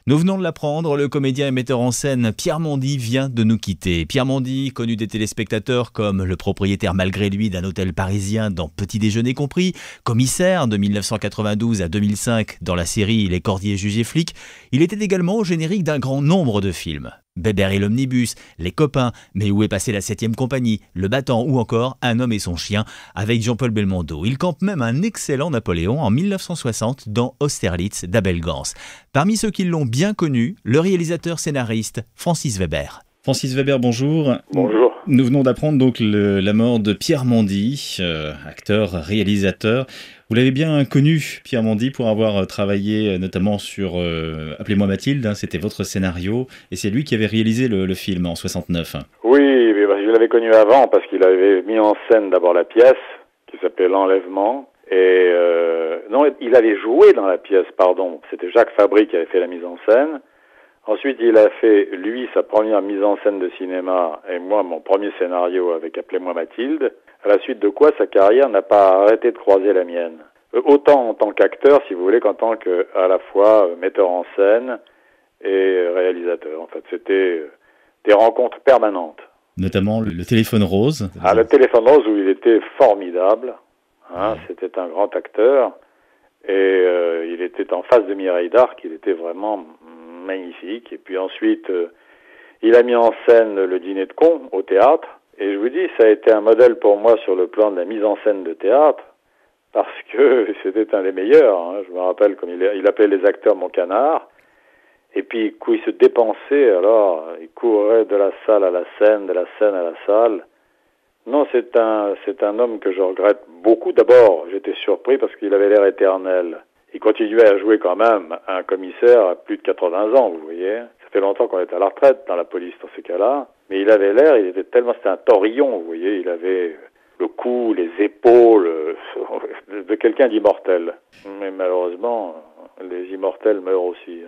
Nous venons de l'apprendre, le comédien et metteur en scène Pierre Mondy vient de nous quitter. Pierre Mondy, connu des téléspectateurs comme le propriétaire malgré lui d'un hôtel parisien dans Petit Déjeuner compris, commissaire de 1992 à 2005 dans la série Les Cordiers jugés flics, il était également au générique d'un grand nombre de films. Bébert et l'omnibus, Les copains, Mais où est passée la 7e compagnie, Le battant ou encore Un homme et son chien avec Jean-Paul Belmondo. Il campe même un excellent Napoléon en 1960 dans Austerlitz d'Abel Gance. Parmi ceux qui l'ont bien connu, le réalisateur scénariste Francis Weber. Francis Weber, bonjour. Bonjour. Nous venons d'apprendre donc la mort de Pierre Mondy, acteur, réalisateur. Vous l'avez bien connu, Pierre Mondy, pour avoir travaillé notamment sur Appelez-moi Mathilde, c'était votre scénario, et c'est lui qui avait réalisé le film en 69. Oui, je l'avais connu avant parce qu'il avait mis en scène d'abord la pièce qui s'appelait L'Enlèvement, et non, il avait joué dans la pièce, pardon. C'était Jacques Fabry qui avait fait la mise en scène. Ensuite, il a fait, lui, sa première mise en scène de cinéma, et moi, mon premier scénario avec Appelez-moi Mathilde, à la suite de quoi sa carrière n'a pas arrêté de croiser la mienne. Autant en tant qu'acteur, si vous voulez, qu'en tant qu'à la fois metteur en scène et réalisateur. En fait, c'était des rencontres permanentes. Notamment le Téléphone Rose. Ah, le Téléphone Rose, où il était formidable. C'était un grand acteur. Et il était en face de Mireille d'Arc, il était vraiment magnifique. Et puis ensuite, il a mis en scène le Dîner de cons au théâtre. Et je vous dis, ça a été un modèle pour moi sur le plan de la mise en scène de théâtre, parce que c'était un des meilleurs. Je me rappelle comme il appelait les acteurs mon canard. Et puis, il se dépensait, alors, il courait de la salle à la scène, de la scène à la salle. Non, c'est un homme que je regrette beaucoup. D'abord, j'étais surpris parce qu'il avait l'air éternel. Il continuait à jouer quand même un commissaire à plus de 80 ans, vous voyez. Ça fait longtemps qu'on est à la retraite dans la police dans ces cas-là. Mais il avait l'air, c'était un taurillon, vous voyez. Il avait le cou, les épaules de quelqu'un d'immortel. Mais malheureusement, les immortels meurent aussi,